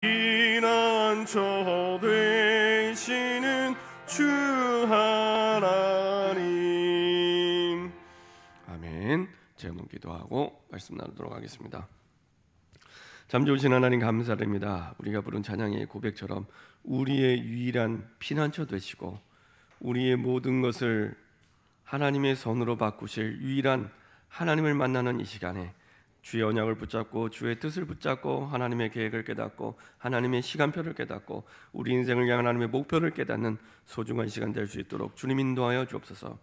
피난처 되시는 주 하나님. 아멘. 제목 기도하고 말씀 나누도록 하겠습니다. 참 좋으신 하나님 감사드립니다. 우리가 부른 찬양의 고백처럼 우리의 유일한 피난처 되시고 우리의 모든 것을 하나님의 손으로 바꾸실 유일한 하나님을 만나는 이 시간에 주의 언약을 붙잡고 주의 뜻을 붙잡고 하나님의 계획을 깨닫고 하나님의 시간표를 깨닫고 우리 인생을 향한 하나님의 목표를 깨닫는 소중한 시간 될 수 있도록 주님 인도하여 주옵소서.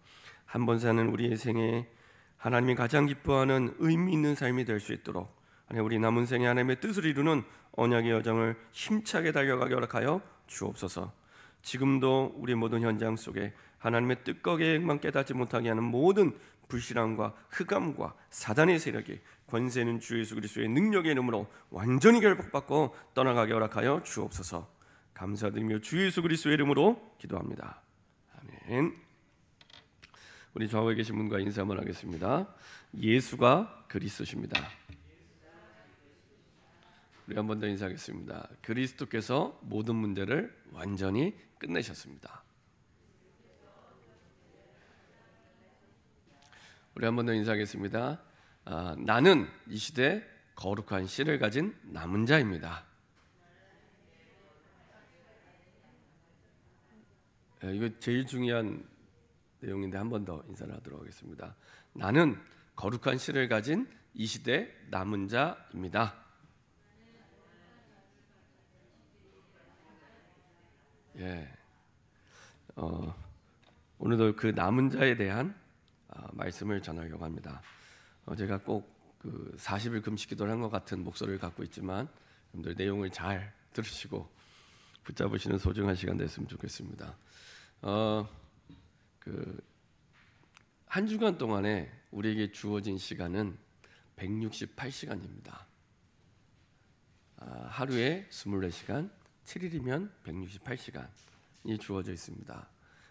한 번 사는 우리의 생에 하나님이 가장 기뻐하는 의미 있는 삶이 될 수 있도록 우리 남은 생에 하나님의 뜻을 이루는 언약의 여정을 힘차게 달려가게 허락하여 주옵소서. 지금도 우리 모든 현장 속에 하나님의 뜻과 계획만 깨닫지 못하게 하는 모든 불신앙과 흑암과 사단의 세력이 권세 있는 주 예수 그리스도의 능력의 이름으로 완전히 결박받고 떠나가게 허락하여 주옵소서. 감사드리며 주 예수 그리스도의 이름으로 기도합니다. 아멘. 우리 좌우에 계신 분과 인사 한번 하겠습니다. 예수가 그리스도십니다. 우리 한 번 더 인사하겠습니다. 그리스도께서 모든 문제를 완전히 끝내셨습니다. 우리 한 번 더 인사하겠습니다. 나는 이 시대 거룩한 씨를 가진 남은 자입니다. 이거 제일 중요한 내용인데 한 번 더 인사를 하도록 하겠습니다. 나는 거룩한 씨를 가진 이 시대 남은 자입니다. 오늘도 그 남은 자에 대한 말씀을 전하려고 합니다. 제가 꼭 그 40일 금식 기도를 한 것 같은 목소리를 갖고 있지만 여러분들 내용을 잘 들으시고 붙잡으시는 소중한 시간 됐으면 좋겠습니다. 한 주간 동안에 우리에게 주어진 시간은 168시간입니다. 하루에 24시간, 7일이면 168시간이 주어져 있습니다.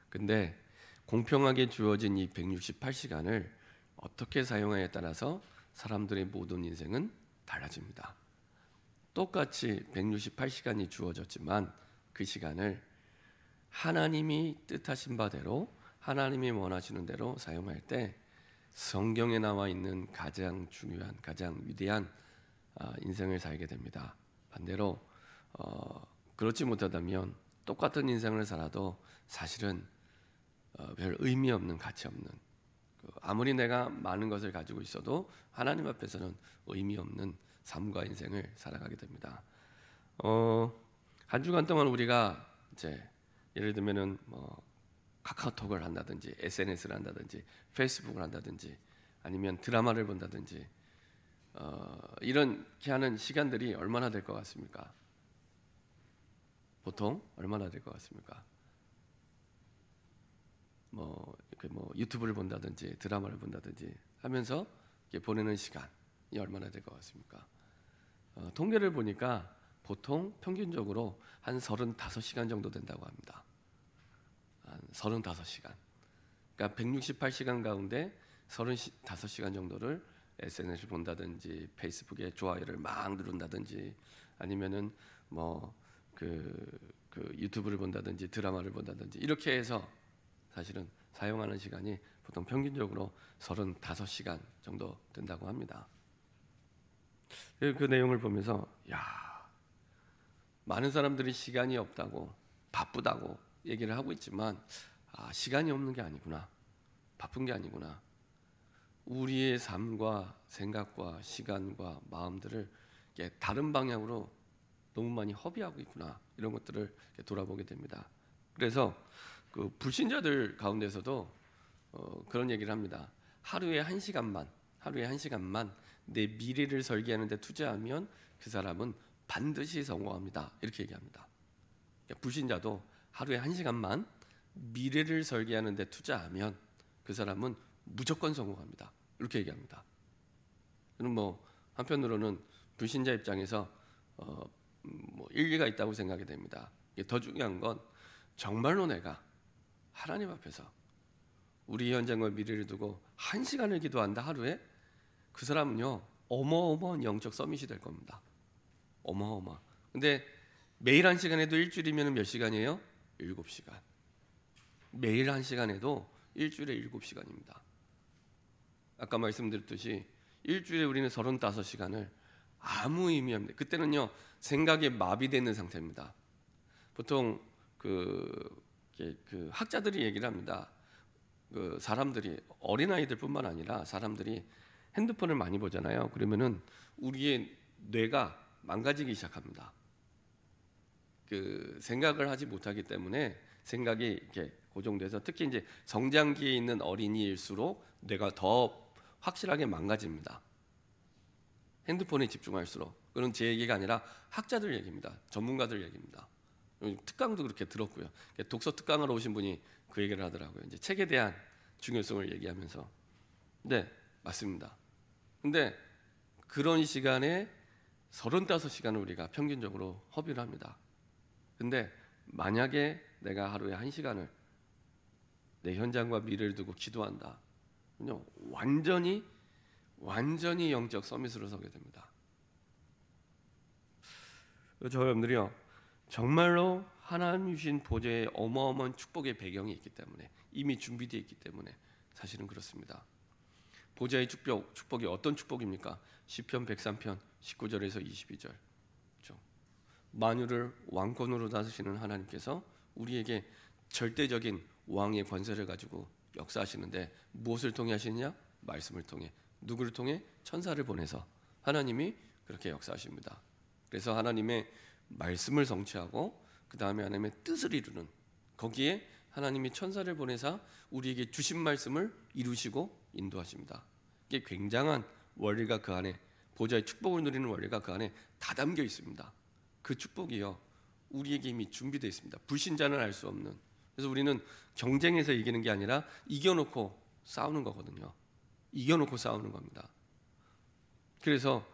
근데 공평하게 주어진 이 168시간을 어떻게 사용하냐에 따라서 사람들의 모든 인생은 달라집니다. 똑같이 168시간이 주어졌지만 그 시간을 하나님이 뜻하신 바대로 하나님이 원하시는 대로 사용할 때 성경에 나와 있는 가장 중요한 가장 위대한 인생을 살게 됩니다. 반대로 그렇지 못하다면 똑같은 인생을 살아도 사실은 별 의미 없는 가치 없는 아무리 내가 많은 것을 가지고 있어도 하나님 앞에서는 의미 없는 삶과 인생을 살아가게 됩니다. 한 주간 동안 우리가 이제 예를 들면은 카카오톡을 한다든지 SNS를 한다든지 페이스북을 한다든지 아니면 드라마를 본다든지 이렇게 하는 시간들이 얼마나 될 것 같습니까? 보통 얼마나 될 것 같습니까? 유튜브를 본다든지 드라마를 본다든지 하면서 보내는 시간이 얼마나 될 것 같습니까? 통계를 보니까 보통 평균적으로 한 35시간 정도 된다고 합니다. 한 35시간. 그러니까 168시간 가운데 35시간 정도를 SNS를 본다든지 페이스북에 좋아요를 막 누른다든지 아니면은 유튜브를 본다든지 드라마를 본다든지 이렇게 해서 사실은 사용하는 시간이 보통 평균적으로 35시간 정도 된다고 합니다. 그 내용을 보면서 많은 사람들이 시간이 없다고 바쁘다고 얘기를 하고 있지만 시간이 없는 게 아니구나, 바쁜 게 아니구나, 우리의 삶과 생각과 시간과 마음들을 다른 방향으로 너무 많이 허비하고 있구나, 이런 것들을 돌아보게 됩니다. 그래서 그 불신자들 가운데서도 그런 얘기를 합니다. 하루에 한 시간만 내 미래를 설계하는 데 투자하면 그 사람은 반드시 성공합니다, 이렇게 얘기합니다. 불신자도 하루에 한 시간만 미래를 설계하는 데 투자하면 그 사람은 무조건 성공합니다, 이렇게 얘기합니다. 저는 한편으로는 불신자 입장에서 일리가 있다고 생각이 됩니다. 더 중요한 건 정말로 내가 하나님 앞에서 우리 현장과 미래를 두고 1시간을 기도한다 하루에, 그 사람은요 어마어마한 영적 서밋이 될 겁니다. 어마어마. 근데 매일 1시간 해도 일주일이면 몇 시간이에요? 7시간. 매일 1시간 해도 일주일에 7시간입니다. 아까 말씀드렸듯이 일주일에 우리는 35시간을 아무 의미 없는데, 그때는요 생각이 마비되는 상태입니다. 보통 그 학자들이 얘기를 합니다. 그 사람들이, 어린아이들뿐만 아니라 사람들이 핸드폰을 많이 보잖아요. 그러면은 우리의 뇌가 망가지기 시작합니다. 그 생각을 하지 못하기 때문에 생각이 이렇게 고정돼서, 특히 이제 성장기에 있는 어린이일수록 뇌가 더 확실하게 망가집니다. 핸드폰에 집중할수록. 그건 제 얘기가 아니라 학자들 얘기입니다. 전문가들 얘기입니다. 특강도 그렇게 들었고요. 독서 특강하러 오신 분이 그 얘기를 하더라고요. 이제 책에 대한 중요성을 얘기하면서. 네, 맞습니다. 근데 그런 시간에 35시간을 우리가 평균적으로 허비를 합니다. 근데 만약에 내가 하루에 1시간을 내 현장과 미래를 두고 기도한다, 완전히 영적 서밋으로 서게 됩니다. 저 여러분들이요, 정말로 하나님 주신 보좌의 어마어마한 축복의 배경이 있기 때문에, 이미 준비되어 있기 때문에 사실은 그렇습니다. 보좌의 축복이 어떤 축복입니까? 시편 103편 19절에서 22절. 그렇죠? 만유를 왕권으로 다스리시는 하나님께서 우리에게 절대적인 왕의 권세를 가지고 역사하시는데, 무엇을 통해 하시느냐? 말씀을 통해. 누구를 통해? 천사를 보내서 하나님이 그렇게 역사하십니다. 그래서 하나님의 말씀을 성취하고 그 다음에 하나님의 뜻을 이루는, 거기에 하나님이 천사를 보내사 우리에게 주신 말씀을 이루시고 인도하십니다. 이게 굉장한 원리가 그 안에, 보좌의 축복을 누리는 원리가 그 안에 다 담겨 있습니다. 그 축복이요, 우리에게 이미 준비되어 있습니다. 불신자는 알 수 없는. 그래서 우리는 경쟁에서 이기는 게 아니라 이겨놓고 싸우는 거거든요. 이겨놓고 싸우는 겁니다. 그래서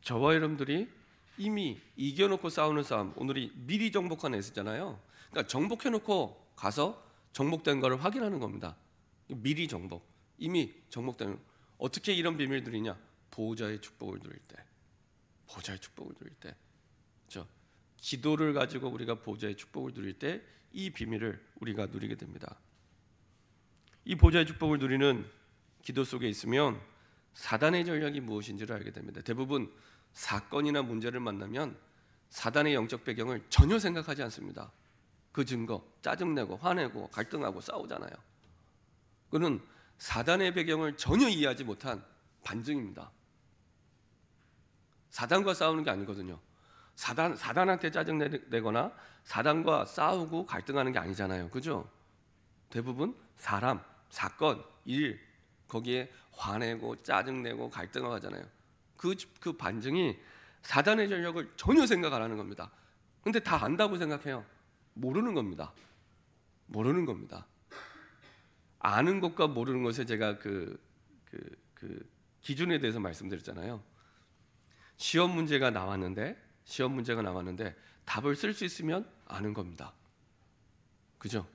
저와 여러분들이 이미 이겨놓고 싸우는 싸움, 오늘이 미리 정복한 S잖아요. 그러니까 정복해놓고 가서 정복된 것을 확인하는 겁니다. 미리 정복, 이미 정복된. 어떻게 이런 비밀을 누리냐? 보호자의 축복을 누릴 때, 보호자의 축복을 누릴 때, 그렇죠? 기도를 가지고 우리가 보호자의 축복을 누릴 때 이 비밀을 우리가 누리게 됩니다. 이 보호자의 축복을 누리는 기도 속에 있으면 사단의 전략이 무엇인지를 알게 됩니다. 대부분 사건이나 문제를 만나면 사단의 영적 배경을 전혀 생각하지 않습니다. 그 증거, 짜증내고 화내고 갈등하고 싸우잖아요. 그는 사단의 배경을 전혀 이해하지 못한 반증입니다. 사단과 싸우는 게 아니거든요. 사단한테 짜증내거나 사단과 싸우고 갈등하는 게 아니잖아요. 그죠? 대부분 사람, 사건, 일, 거기에 화내고 짜증내고 갈등하고 하잖아요. 그 반증이 사단의 전력을 전혀 생각 안 하는 겁니다. 근데 다 안다고 생각해요. 모르는 겁니다. 모르는 겁니다. 아는 것과 모르는 것에 제가 그 기준에 대해서 말씀드렸잖아요. 시험 문제가 나왔는데 답을 쓸 수 있으면 아는 겁니다. 그죠?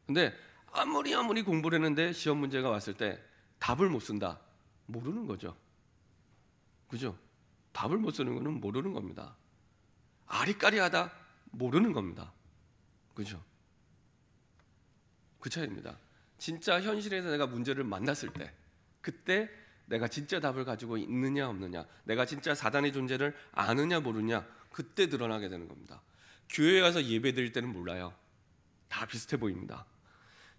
근데 아무리 공부를 했는데 시험 문제가 왔을 때 답을 못 쓴다, 모르는 거죠. 그죠? 답을 못 쓰는 거는 모르는 겁니다. 아리까리하다, 모르는 겁니다. 그죠? 그 차이입니다. 진짜 현실에서 내가 문제를 만났을 때, 그때 내가 진짜 답을 가지고 있느냐 없느냐, 내가 진짜 사단의 존재를 아느냐 모르냐, 그때 드러나게 되는 겁니다. 교회에 가서 예배 드릴 때는 몰라요. 다 비슷해 보입니다.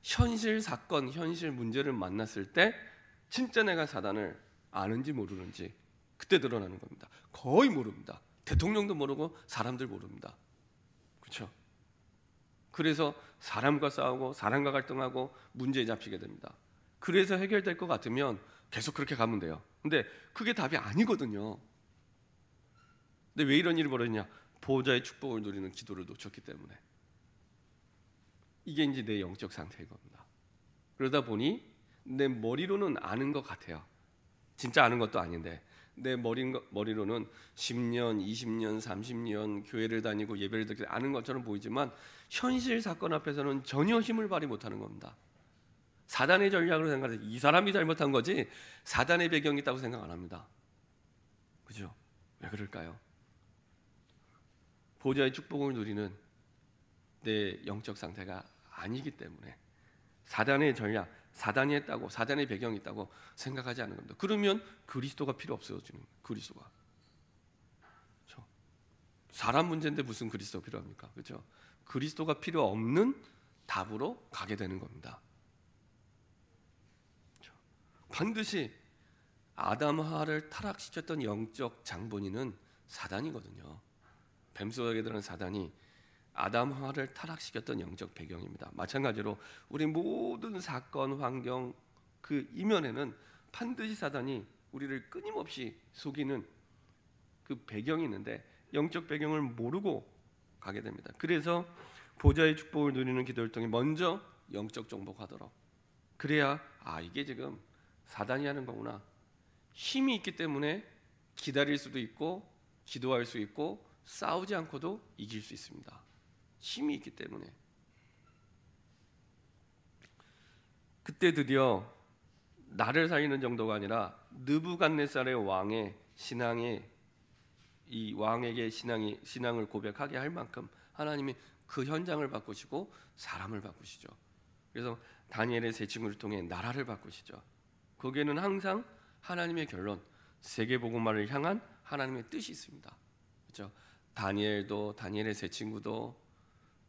현실 사건, 현실 문제를 만났을 때 진짜 내가 사단을 아는지 모르는지 그때 드러나는 겁니다. 거의 모릅니다. 대통령도 모르고 사람들 모릅니다. 그렇죠? 그래서 사람과 싸우고 사람과 갈등하고 문제에 잡히게 됩니다. 그래서 해결될 것 같으면 계속 그렇게 가면 돼요. 근데 그게 답이 아니거든요. 근데 왜 이런 일이 벌어지냐? 보호자의 축복을 누리는 기도를 놓쳤기 때문에. 이게 이제 내 영적 상태인 겁니다. 그러다 보니 내 머리로는 아는 것 같아요. 진짜 아는 것도 아닌데 내 머리로는 10년, 20년, 30년 교회를 다니고 예배를 듣게 아는 것처럼 보이지만 현실 사건 앞에서는 전혀 힘을 발휘 못하는 겁니다. 사단의 전략으로 생각해서 이 사람이 잘못한 거지 사단의 배경이 있다고 생각 안 합니다. 그죠? 왜 그럴까요? 보좌의 축복을 누리는 내 영적 상태가 아니기 때문에 사단의 전략, 사단이 했다고, 사단의 배경이 있다고 생각하지 않는 겁니다. 그러면 그리스도가 필요 없어지는 거예요. 그리스도가. 그렇죠? 사람 문제인데 무슨 그리스도가 필요합니까? 그렇죠? 그리스도가 필요 없는 답으로 가게 되는 겁니다. 그렇죠? 반드시 아담 하와를 타락시켰던 영적 장본인은 사단이거든요. 뱀 속에 들은 사단이 아담 하와를 타락시켰던 영적 배경입니다. 마찬가지로 우리 모든 사건, 환경 그 이면에는 반드시 사단이 우리를 끊임없이 속이는 그 배경이 있는데 영적 배경을 모르고 가게 됩니다. 그래서 보좌의 축복을 누리는 기도를 통해 먼저 영적 정복하도록, 그래야 이게 지금 사단이 하는 거구나, 힘이 있기 때문에 기다릴 수도 있고 기도할 수 있고 싸우지 않고도 이길 수 있습니다. 힘이 있기 때문에. 그때 드디어 나를 살리는 정도가 아니라 느부갓네살의 왕의 신앙에, 이 왕에게 신앙을 고백하게 할 만큼 하나님이 그 현장을 바꾸시고 사람을 바꾸시죠. 그래서 다니엘의 세 친구를 통해 나라를 바꾸시죠. 거기에는 항상 하나님의 결론, 세계복음화를 향한 하나님의 뜻이 있습니다. 그렇죠? 다니엘도, 다니엘의 세 친구도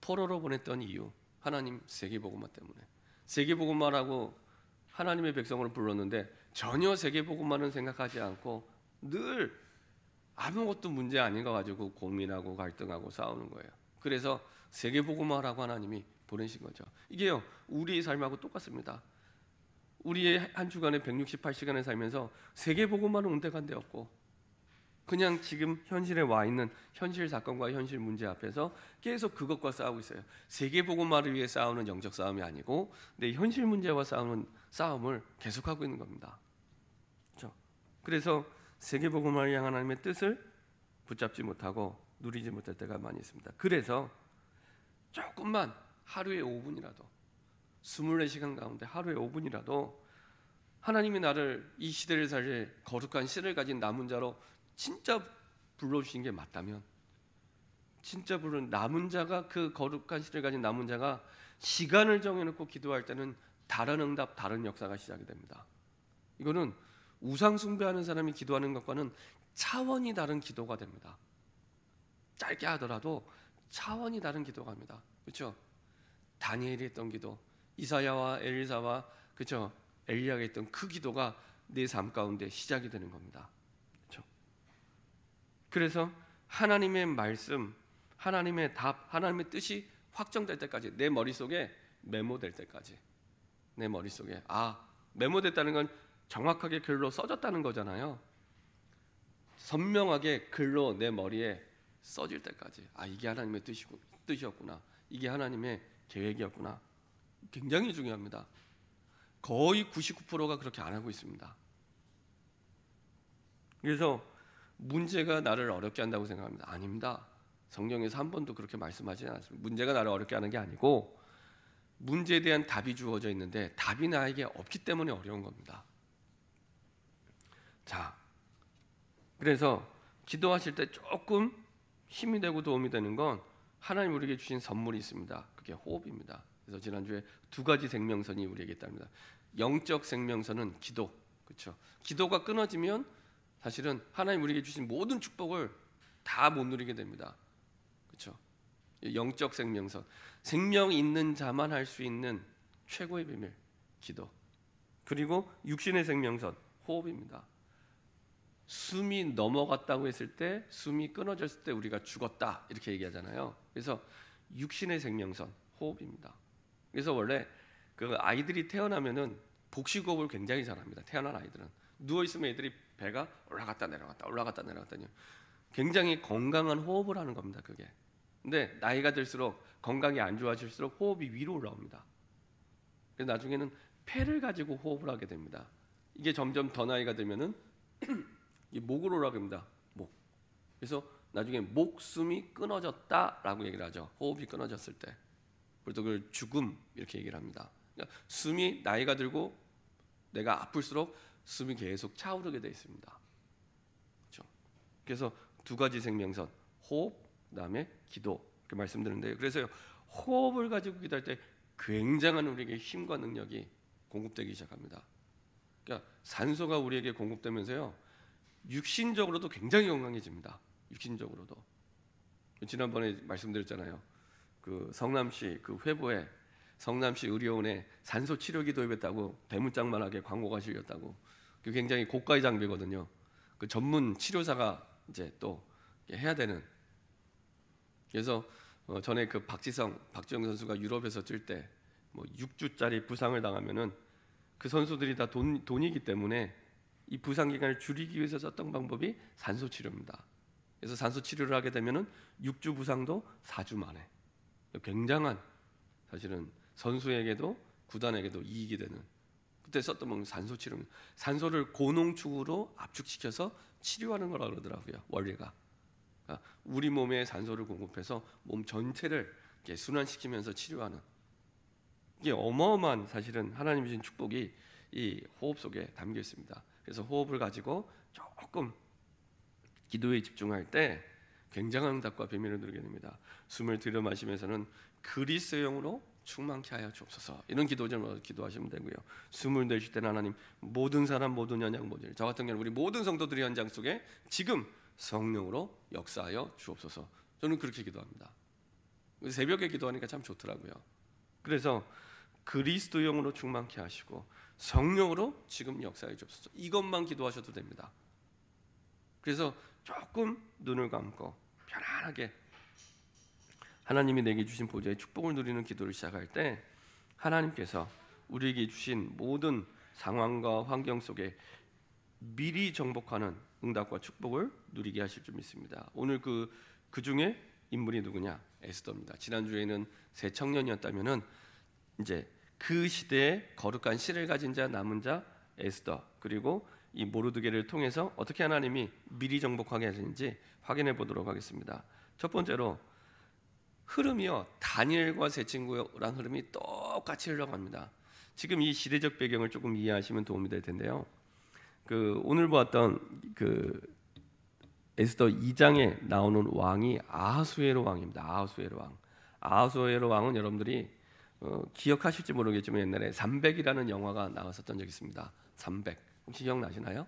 포로로 보냈던 이유, 하나님 세계복음화 때문에. 세계복음화라고 하나님의 백성을 불렀는데 전혀 세계복음화는 생각하지 않고 늘 아무것도 문제 아닌 거 가지고 고민하고 갈등하고 싸우는 거예요. 그래서 세계복음화라고 하나님이 보내신 거죠. 이게요, 우리의 삶하고 똑같습니다. 우리의 한 주간에 168시간을 살면서 세계복음화는 온데간데 없고 그냥 지금 현실에 와 있는 현실 사건과 현실 문제 앞에서 계속 그것과 싸우고 있어요. 세계복음화를 위해 싸우는 영적 싸움이 아니고 내 현실 문제와 싸우는 싸움을 계속하고 있는 겁니다. 그렇죠? 그래서 세계복음화를 향한 하나님의 뜻을 붙잡지 못하고 누리지 못할 때가 많이 있습니다. 그래서 조금만 하루에 5분이라도, 24시간 가운데 하루에 5분이라도 하나님이 나를 이 시대를 살릴 거룩한 신을 가진 남은 자로 진짜 불러주신 게 맞다면, 진짜 부른 남은 자가, 그 거룩한 신을 가진 남은 자가 시간을 정해놓고 기도할 때는 다른 응답, 다른 역사가 시작이 됩니다. 이거는 우상 숭배하는 사람이 기도하는 것과는 차원이 다른 기도가 됩니다. 짧게 하더라도 차원이 다른 기도가 합니다. 그렇죠? 다니엘이 했던 기도, 이사야와 엘리사와 그렇죠? 엘리야가 했던 그 기도가 내 삶 가운데 시작이 되는 겁니다. 그렇죠? 그래서 하나님의 말씀, 하나님의 답, 하나님의 뜻이 확정될 때까지, 내 머릿속에 메모될 때까지, 내 머릿속에 메모됐다는 건 정확하게 글로 써졌다는 거잖아요. 선명하게 글로 내 머리에 써질 때까지, 이게 하나님의 뜻이었구나, 이게 하나님의 계획이었구나. 굉장히 중요합니다. 거의 99%가 그렇게 안 하고 있습니다. 그래서 문제가 나를 어렵게 한다고 생각합니다. 아닙니다. 성경에서 한 번도 그렇게 말씀하지 않았습니다. 문제가 나를 어렵게 하는 게 아니고 문제에 대한 답이 주어져 있는데 답이 나에게 없기 때문에 어려운 겁니다. 자, 그래서 기도하실 때 조금 힘이 되고 도움이 되는 건 하나님 우리에게 주신 선물이 있습니다. 그게 호흡입니다. 그래서 지난주에 두 가지 생명선이 우리에게 있답니다. 영적 생명선은 기도, 그렇죠? 기도가 끊어지면 사실은 하나님 우리에게 주신 모든 축복을 다 못 누리게 됩니다. 그렇죠? 영적 생명선, 생명 있는 자만 할 수 있는 최고의 비밀, 기도. 그리고 육신의 생명선, 호흡입니다. 숨이 넘어갔다고 했을 때, 숨이 끊어졌을 때 우리가 죽었다 이렇게 얘기하잖아요. 그래서 육신의 생명선, 호흡입니다. 그래서 원래 그 아이들이 태어나면은 복식호흡을 굉장히 잘합니다. 태어난 아이들은 누워 있으면 애들이 배가 올라갔다 내려갔다 올라갔다 내려갔다니 굉장히 건강한 호흡을 하는 겁니다. 그게. 근데 나이가 들수록 건강이 안 좋아질수록 호흡이 위로 올라옵니다. 그래서 나중에는 폐를 가지고 호흡을 하게 됩니다. 이게 점점 더 나이가 들면은 이 목으로 올라갑니다. 목. 그래서 나중에 목숨이 끊어졌다라고 얘기를 하죠. 호흡이 끊어졌을 때. 그래서 그걸 죽음 이렇게 얘기를 합니다. 그러니까 숨이 나이가 들고 내가 아플수록 숨이 계속 차오르게 되어 있습니다. 그렇죠? 그래서 두 가지 생명선, 호흡, 그다음에 기도 이렇게 말씀드리는데요. 그래서 호흡을 가지고 기도할 때 굉장한 우리에게 힘과 능력이 공급되기 시작합니다. 그러니까 산소가 우리에게 공급되면서요, 육신적으로도 굉장히 건강해집니다. 육신적으로도. 지난번에 말씀드렸잖아요. 그 성남시 그 회보에 성남시 의료원에 산소 치료 기도했다고 대문짝만하게 광고가 실렸다고. 그 굉장히 고가의 장비거든요. 그 전문 치료사가 이제 또 해야 되는. 그래서 전에 그 박지영 선수가 유럽에서 뛸 때 뭐 6주짜리 부상을 당하면은 그 선수들이 다 돈이기 때문에 이 부상 기간을 줄이기 위해서 썼던 방법이 산소 치료입니다. 그래서 산소 치료를 하게 되면은 6주 부상도 4주 만에. 굉장한 사실은 선수에게도 구단에게도 이익이 되는, 그때 썼던 건 산소 치료입니다. 산소를 고농축으로 압축시켜서 치료하는 거라 그러더라고요. 원리가. 그러니까 우리 몸에 산소를 공급해서 몸 전체를 이렇게 순환시키면서 치료하는, 이게 어마어마한 사실은 하나님 주신 축복이 이 호흡 속에 담겨 있습니다. 그래서 호흡을 가지고 조금 기도에 집중할 때 굉장한 응답과 비밀을 누리게 됩니다. 숨을 들여 마시면서는 그리스도의 영으로 충만케 하여 주옵소서, 이런 기도 좀 기도하시면 되고요. 숨을 내쉴 때는 하나님 모든 사람 모든 연약 모든 일, 저 같은 경우는 우리 모든 성도들의 현장 속에 지금 성령으로 역사하여 주옵소서, 저는 그렇게 기도합니다. 새벽에 기도하니까 참 좋더라고요. 그래서 그리스도의 영으로 충만케 하시고 성령으로 지금 역사해 주옵소서, 이것만 기도하셔도 됩니다. 그래서 조금 눈을 감고 편안하게 하나님이 내게 주신 보좌의 축복을 누리는 기도를 시작할 때 하나님께서 우리에게 주신 모든 상황과 환경 속에 미리 정복하는 응답과 축복을 누리게 하실 줄 믿습니다. 오늘 그 중에 인물이 누구냐? 에스더입니다. 지난주에는 새 청년이었다면은 이제 그 시대에 거룩한 씨를 가진 자 남은 자 에스더, 그리고 이 모르드게를 통해서 어떻게 하나님이 미리 정복하게 하시는지 확인해 보도록 하겠습니다. 첫 번째로 흐름이요, 다니엘과 세 친구랑 흐름이 똑같이 흘러갑니다. 지금 이 시대적 배경을 조금 이해하시면 도움이 될 텐데요. 그 오늘 보았던 그 에스더 2장에 나오는 왕이 아하수에로 왕입니다. 아하수에로 왕은 여러분들이 기억하실지 모르겠지만 옛날에 300이라는 영화가 나왔었던 적이 있습니다. 300 혹시 기억나시나요?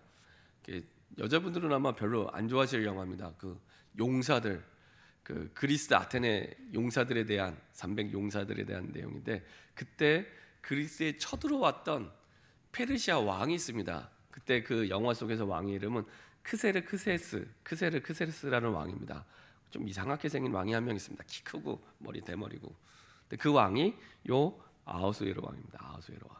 여자분들은 아마 별로 안 좋아하실 영화입니다. 그 용사들, 그 그리스 아테네 용사들에 대한 300 용사들에 대한 내용인데, 그때 그리스에 쳐들어왔던 페르시아 왕이 있습니다. 그때 그 영화 속에서 왕의 이름은 크세르크세스라는 왕입니다. 좀 이상하게 생긴 왕이 한 명 있습니다. 키 크고 머리 대머리고. 근데 그 왕이 요 아하수에로 왕입니다. 아하수에로 왕.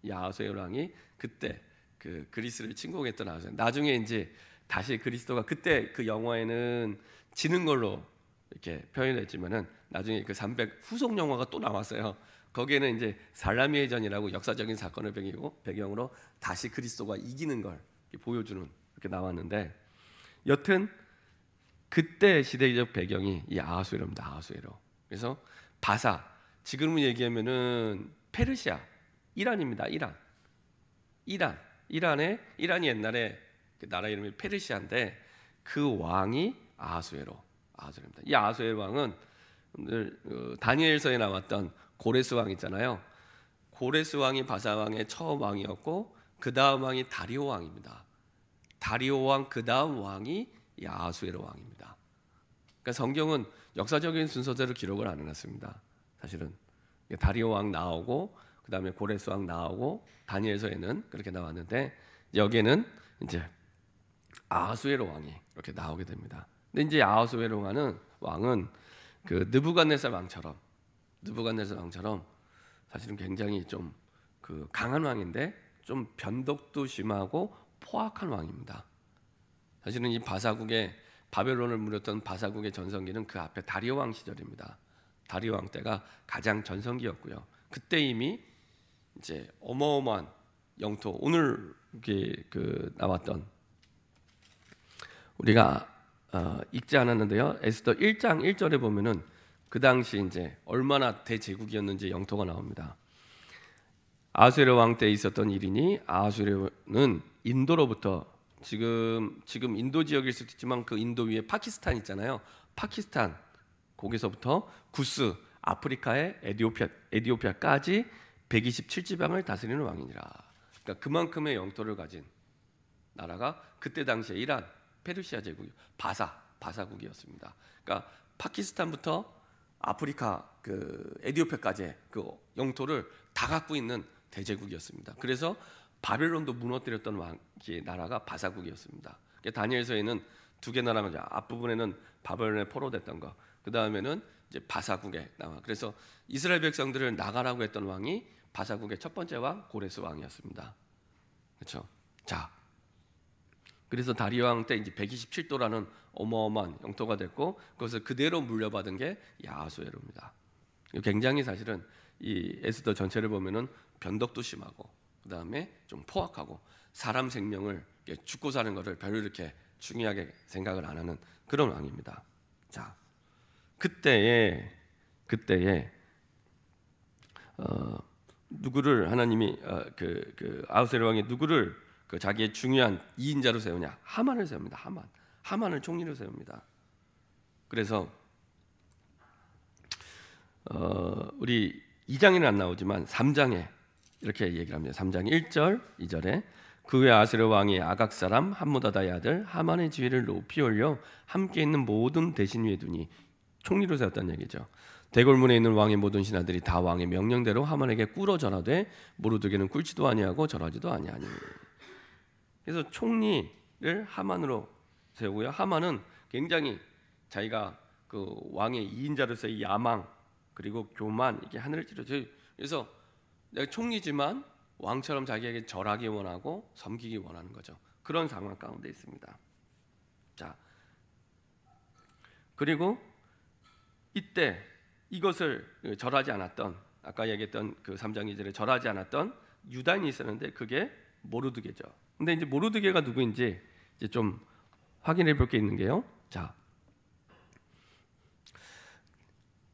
이 아하수에로 왕이 그때 그 그리스를 침공했던 아하수에로. 나중에 이제 다시 그리스도가 그때 그 영화에는 지는 걸로 이렇게 표현했지만은 나중에 그 300 후속 영화가 또 나왔어요. 거기에는 이제 살라미의 전이라고 역사적인 사건을 배경으로 다시 그리스도가 이기는 걸 보여주는, 이렇게 나왔는데, 여튼 그때 시대적 배경이 이 아하수에로입니다. 아하수에로. 그래서 바사, 지금은 얘기하면은 페르시아, 이란입니다. 이란이 옛날에 그 나라 이름이 페르시아인데 그 왕이 아하수에로입니다. 이 아하수에로 왕은 오늘 다니엘서에 나왔던 고레스 왕 있잖아요. 고레스 왕이 바사 왕의 처음 왕이었고 그 다음 왕이 다리오 왕입니다. 다리오 왕 그 다음 왕이 이 아하수에로 왕입니다. 그러니까 성경은 역사적인 순서대로 기록을 안 해놨습니다. 사실은 다리오 왕 나오고 그 다음에 고레스 왕 나오고 다니엘서에는 그렇게 나왔는데 여기에는 이제 아하수에로 왕이 이렇게 나오게 됩니다. 근데 이제 아하수에로 왕은 그 느부갓네살 왕처럼 사실은 굉장히 좀 그 강한 왕인데 좀 변덕도 심하고 포악한 왕입니다. 사실은 이 바사국의 바벨론을 물렸던 바사국의 전성기는 그 앞에 다리오 왕 시절입니다. 다리오 왕 때가 가장 전성기였고요. 그때 이미 이제 어마어마한 영토, 오늘 그 나왔던 우리가 읽지 않았는데요. 에스더 1장 1절에 보면은 그 당시 이제 얼마나 대제국이었는지 영토가 나옵니다. 아하수에로 왕 때 있었던 일이니 아하수에로는 인도로부터 지금 인도 지역일 수도 있지만 그 인도 위에 파키스탄 있잖아요. 파키스탄 거기서부터 구스 아프리카의 에디오피아까지 127지방을 다스리는 왕이니라. 그러니까 그만큼의 영토를 가진 나라가 그때 당시에 이란 페르시아 제국 바사국이었습니다. 그러니까 파키스탄부터 아프리카 그 에디오피아까지의 그 영토를 다 갖고 있는 대제국이었습니다. 그래서 바벨론도 무너뜨렸던 나라가 바사국이었습니다. 그러니까 다니엘서에는 두 개 나라가 앞부분에는 바벨론에 포로됐던 거, 그 다음에는 이제 바사국에 나와. 그래서 이스라엘 백성들을 나가라고 했던 왕이 바사국의 첫 번째 왕 고레스 왕이었습니다. 그렇죠? 자, 그래서 다리오 왕 때 이제 127도라는 어마어마한 영토가 됐고 그것을 그대로 물려받은 게 야하수에로입니다. 굉장히 사실은 이 에스더 전체를 보면은 변덕도 심하고 그 다음에 좀 포악하고 사람 생명을 죽고 사는 것을 별로 이렇게 중요하게 생각을 안 하는 그런 왕입니다. 자, 그때에 누구를 하나님이 그 아하수에로 왕이 누구를 그 자기의 중요한 2인자로 세우냐? 하만을 세웁니다. 하만을 총리로 세웁니다. 그래서 우리 2장에는 안 나오지만 3장에 이렇게 얘기를 합니다. 3장 1절 2절에 그 후에 아하수에로 왕이 아각 사람 함무다다의 아들 하만의 지위를 높이 올려 함께 있는 모든 대신 위에 두니 총리로 세웠다는 얘기죠. 대궐문에 있는 왕의 모든 신하들이 다 왕의 명령대로 하만에게 꿇어 절하되 모르드게는 꿇지도 아니하고 절하지도 아니하니. 그래서 총리를 하만으로 세우고요. 하만은 굉장히 자기가 그 왕의 2인자로서의 야망 그리고 교만 이게 하늘을 찌르죠. 그래서 내가 총리지만 왕처럼 자기에게 절하기 원하고 섬기기 원하는 거죠. 그런 상황 가운데 있습니다. 자, 그리고 이때 이것을 절하지 않았던 아까 얘기했던 그 3장 2절에 절하지 않았던 유다인이 있었는데 그게 모르드게죠. 근데 이제 모르드게가 누구인지 이제 좀 확인해 볼 게 있는 게요. 자,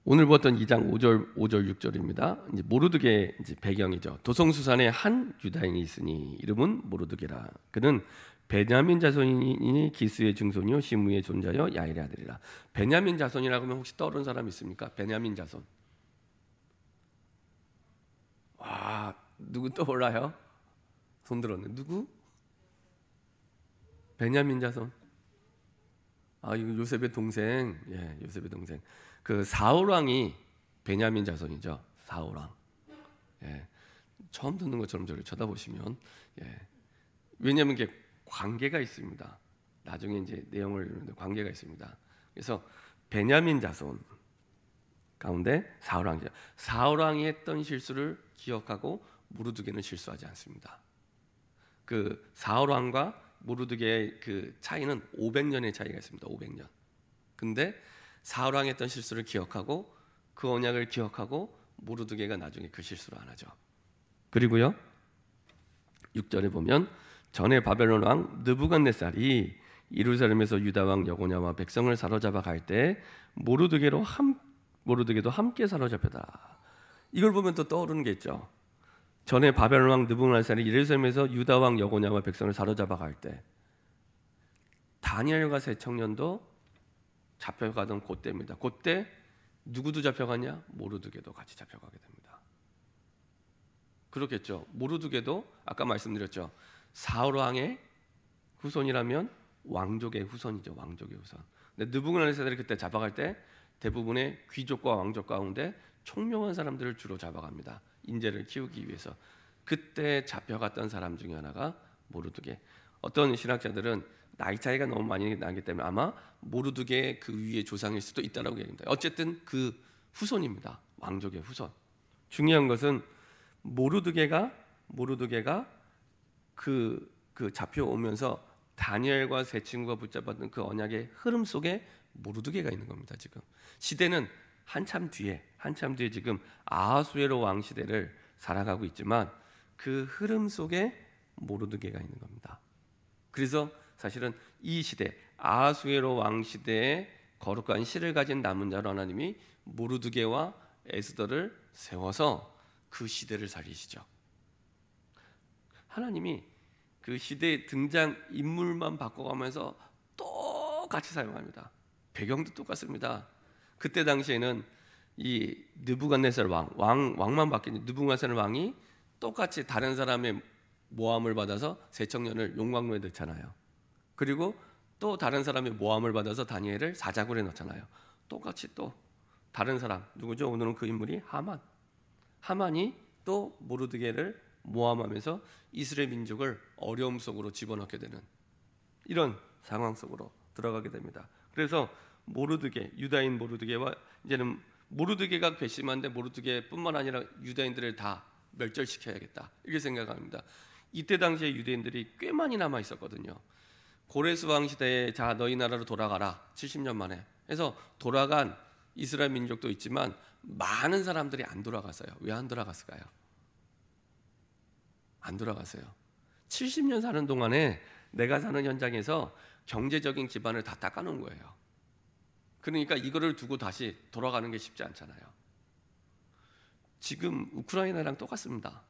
오늘 보았던 2장 5절 6절입니다. 이제 모르드게 이제 배경이죠. 도성수산에 한 유다인이 있으니 이름은 모르드게라. 그는 베냐민 자손이니 기스의 증손이요 시므의 손자여 야일의 아들이라. 베냐민 자손이라고 하면 혹시 떠오르는 사람 있습니까? 베냐민 자손. 와, 누구 떠올라요? 손 들었네. 누구? 베냐민 자손. 아, 이거 요셉의 동생. 예, 요셉의 동생. 그 사울 왕이 베냐민 자손이죠. 사울 왕. 예. 처음 듣는 것처럼 저를 쳐다보시면 예. 왜냐하면 이게 관계가 있습니다. 나중에 이제 내용을 관계가 있습니다. 그래서 베냐민 자손 가운데 사울 왕이죠. 사울 왕이 했던 실수를 기억하고 모르드게는 실수하지 않습니다. 그 사울 왕과 모르드게의 그 차이는 500년의 차이가 있습니다. 500년. 근데 사울 왕이 했던 실수를 기억하고 그 언약을 기억하고 모르드게가 나중에 그 실수를 안 하죠. 그리고요 6절에 보면 전에 바벨론 왕 느부갓네살이 예루살렘에서 유다 왕 여고냐와 백성을 사로잡아 갈 때 모르드게도 함께 사로잡혔다. 이걸 보면 또 떠오르는 게 있죠. 전에 바벨론 왕 느부갓네살이 예루살렘에서 유다 왕 여고냐와 백성을 사로잡아 갈 때 다니엘과 세 청년도 잡혀가던 그때입니다. 그때 누구도 잡혀가냐? 모르드게도 같이 잡혀가게 됩니다. 그렇겠죠. 모르드게도 아까 말씀드렸죠. 사울 왕의 후손이라면 왕족의 후손이죠. 왕족의 후손. 근데 느부갓네살이 그때 잡아갈 때 대부분의 귀족과 왕족 가운데 총명한 사람들을 주로 잡아갑니다. 인재를 키우기 위해서. 그때 잡혀갔던 사람 중에 하나가 모르드게. 어떤 신학자들은 나이 차이가 너무 많이 나기 때문에 아마 모르드게 그 위의 조상일 수도 있다라고 얘기합니다. 어쨌든 그 후손입니다. 왕족의 후손. 중요한 것은 모르드게가 그 잡혀오면서 다니엘과 세 친구가 붙잡았던 그 언약의 흐름 속에 모르드게가 있는 겁니다. 지금 시대는 한참 뒤에 지금 아하수에로 왕 시대를 살아가고 있지만 그 흐름 속에 모르드게가 있는 겁니다. 그래서 사실은 이 시대 아하수에로 왕 시대에 거룩한 씨를 가진 남은 자로 하나님이 모르드게와 에스더를 세워서 그 시대를 살리시죠. 하나님이 그 시대의 등장 인물만 바꿔가면서 똑같이 사용합니다. 배경도 똑같습니다. 그때 당시에는 이 느부갓네살 왕만 바뀐 느부갓네살 왕이 똑같이 다른 사람의 모함을 받아서 세 청년을 용광로에 넣잖아요. 그리고 또 다른 사람의 모함을 받아서 다니엘을 사자굴에 넣잖아요. 똑같이 또 다른 사람 누구죠? 오늘은 그 인물이 하만이 또 모르드게를 모함하면서 이스라엘 민족을 어려움 속으로 집어넣게 되는 이런 상황 속으로 들어가게 됩니다. 그래서 유다인 모르드게와 이제는 모르드게가 괘씸한데 모르드게뿐만 아니라 유다인들을 다 멸절시켜야겠다 이렇게 생각합니다. 이때 당시에 유대인들이 꽤 많이 남아 있었거든요. 고레스 왕 시대에 자 너희 나라로 돌아가라 70년 만에 해서 돌아간 이스라엘 민족도 있지만 많은 사람들이 안 돌아갔어요. 왜 안 돌아갔을까요? 안 돌아갔어요. 70년 사는 동안에 내가 사는 현장에서 경제적인 기반을 다 닦아놓은 거예요. 그러니까 이거를 두고 다시 돌아가는 게 쉽지 않잖아요. 지금 우크라이나랑 똑같습니다.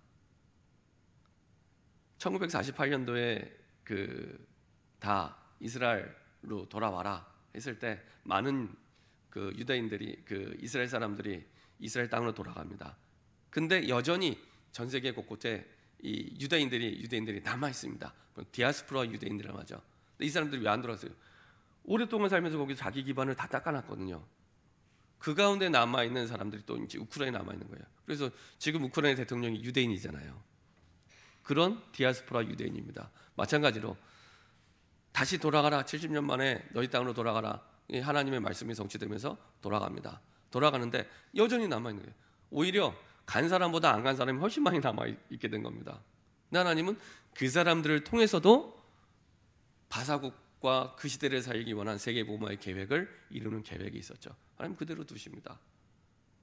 1948년도에 다 이스라엘로 돌아와라 했을 때 많은 유다인들이 이스라엘 사람들이 이스라엘 땅으로 돌아갑니다. 근데 여전히 전 세계 곳곳에 이 유대인들이 남아 있습니다. 디아스포라 유대인이라고 하죠. 근데 이 사람들이 왜 안 돌아왔어요? 오랫동안 살면서 거기 자기 기반을 다 닦아놨거든요. 그 가운데 남아 있는 사람들이 또 이제 우크라이나에 남아 있는 거예요. 그래서 지금 우크라이나 대통령이 유대인이잖아요. 그런 디아스포라 유대인입니다. 마찬가지로 다시 돌아가라. 70년 만에 너희 땅으로 돌아가라. 하나님의 말씀이 성취되면서 돌아갑니다. 돌아가는데 여전히 남아있는 거예요. 오히려 간 사람보다 안 간 사람이 훨씬 많이 남아있게 된 겁니다. 하나님은 그 사람들을 통해서도 바사국과 그 시대를 살기 원한 세계복음화의 계획을 이루는 계획이 있었죠. 하나님 그대로 두십니다.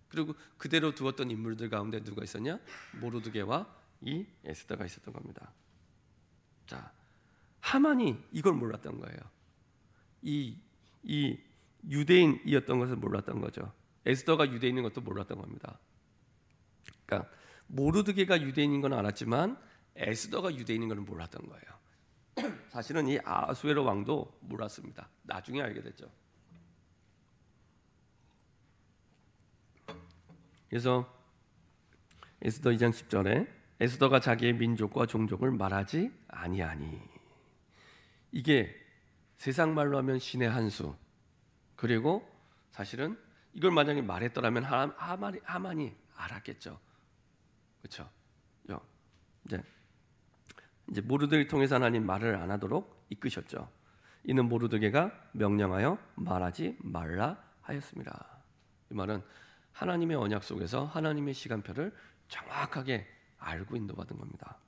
그리고 그대로 두었던 인물들 가운데 누가 있었냐? 모르드게와 이 에스더가 있었던 겁니다. 자, 하만이 이걸 몰랐던 거예요. 이 유대인이었던 것을 몰랐던 거죠. 에스더가 유대인인 것도 몰랐던 겁니다. 그러니까 모르드게가 유대인인 건 알았지만 에스더가 유대인인 건 몰랐던 거예요. 사실은 이 아수에로 왕도 몰랐습니다. 나중에 알게 됐죠. 그래서 에스더 2장 10절에 에스더가 자기의 민족과 종족을 말하지 아니하니, 이게 세상 말로 하면 신의 한 수. 그리고 사실은 이걸 만약에 말했더라면 하만이 알았겠죠. 그렇죠? 이제 모르드게를 통해서 하나님 말을 안 하도록 이끄셨죠. 이는 모르드게가 명령하여 말하지 말라 하였습니다. 이 말은 하나님의 언약 속에서 하나님의 시간표를 정확하게 알고 인도받은 겁니다.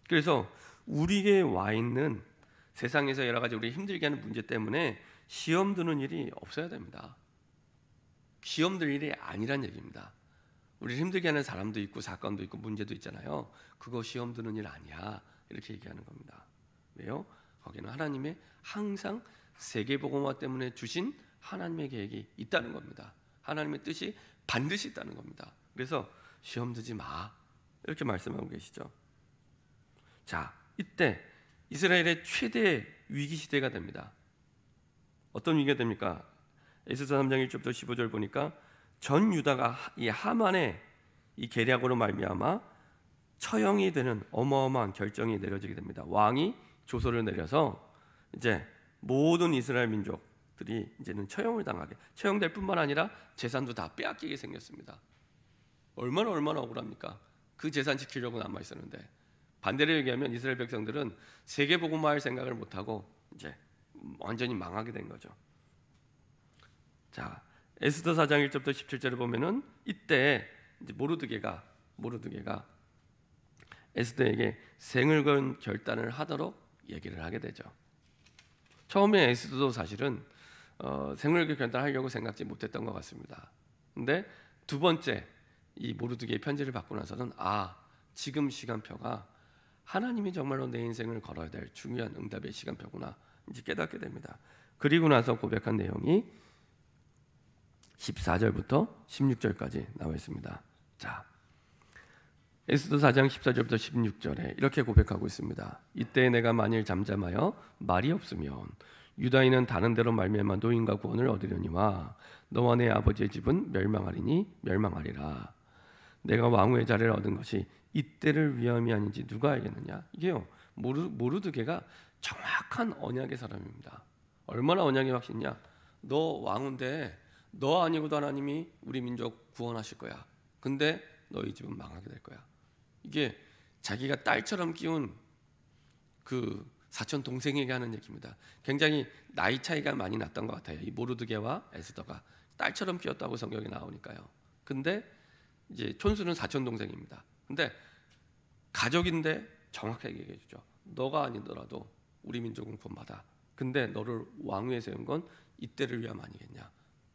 그래서 우리에게 와 있는 세상에서 여러 가지 우리 힘들게 하는 문제 때문에 시험 드는 일이 없어야 됩니다. 시험 들 일이 아니란 얘기입니다. 우리 힘들게 하는 사람도 있고 사건도 있고 문제도 있잖아요. 그거 시험 드는 일 아니야 이렇게 얘기하는 겁니다. 왜요? 거기는 하나님의 항상 세계복음화 때문에 주신 하나님의 계획이 있다는 겁니다. 하나님의 뜻이 반드시 있다는 겁니다. 그래서 시험 드지 마 이렇게 말씀하고 계시죠. 자, 이때 이스라엘의 최대 위기 시대가 됩니다. 어떤 위기가 됩니까? 에스더 3장 1절부터 15절 보니까 전 유다가 이 하만의 이 계략으로 말미암아 처형이 되는 어마어마한 결정이 내려지게 됩니다. 왕이 조서를 내려서 이제 모든 이스라엘 민족들이 이제는 처형을 당하게, 처형될 뿐만 아니라 재산도 다 빼앗기게 생겼습니다. 얼마나 억울합니까? 그 재산 지키려고 남아 있었는데, 반대로 얘기하면 이스라엘 백성들은 세계복음화할 생각을 못하고 이제 완전히 망하게 된 거죠. 자, 에스더 4장 1절부터 17절을 보면은 이때 이제 모르드게가 에스더에게 생을 건 결단을 하도록 얘기를 하게 되죠. 처음에 에스더도 사실은 생을 건 결단하려고 생각지 못했던 것 같습니다. 근데 두 번째 이 모르드게의 편지를 받고 나서는 지금 시간표가 하나님이 정말로 내 인생을 걸어야 될 중요한 응답의 시간표구나 이제 깨닫게 됩니다. 그리고 나서 고백한 내용이 14절부터 16절까지 나와 있습니다. 자, 에스더 4장 14절부터 16절에 이렇게 고백하고 있습니다. 이때 내가 만일 잠잠하여 말이 없으면 유다인은 다른 데로 말미암아 노임과 구원을 얻으려니와 너와 내 아버지의 집은 멸망하리니 멸망하리라. 내가 왕후의 자리를 얻은 것이 이때를 위함이 아닌지 누가 알겠느냐. 이게요, 모르드게가 정확한 언약의 사람입니다. 얼마나 언약이 확신이냐. 너 왕인데 너 아니고도 하나님이 우리 민족 구원하실 거야. 근데 너희 집은 망하게 될 거야. 이게 자기가 딸처럼 키운 그 사촌 동생에게 하는 얘기입니다. 굉장히 나이 차이가 많이 났던 것 같아요. 이 모르드게와 에스더가 딸처럼 키웠다고 성경에 나오니까요. 근데 이제 촌수는 사촌 동생입니다. 근데 가족인데 정확하게 얘기해 주죠. 너가 아니더라도 우리 민족은 구원받아. 근데 너를 왕위에 세운 건 이때를 위함 아니겠냐.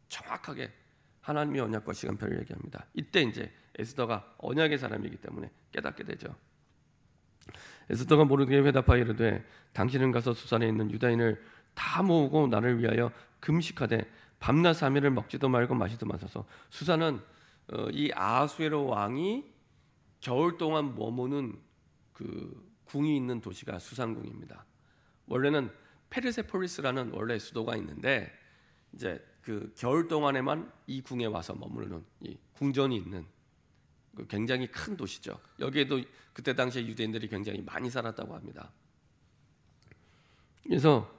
정확하게 하나님의 언약과 시간표를 얘기합니다. 이때 이제 에스더가 언약의 사람이기 때문에 깨닫게 되죠. 에스더가 모르드게에 회답하여 이르되 당신은 가서 수산에 있는 유다인을 다 모으고 나를 위하여 금식하되 밤낮 3일을 먹지도 말고 마시도 마셔서. 수산은 이 아하수에로 왕이 겨울 동안 머무는 그 궁이 있는 도시가 수산궁입니다. 원래는 페르세폴리스라는 원래 수도가 있는데 이제 그 겨울 동안에만 이 궁에 와서 머무르는 이 궁전이 있는 굉장히 큰 도시죠. 여기에도 그때 당시에 유대인들이 굉장히 많이 살았다고 합니다. 그래서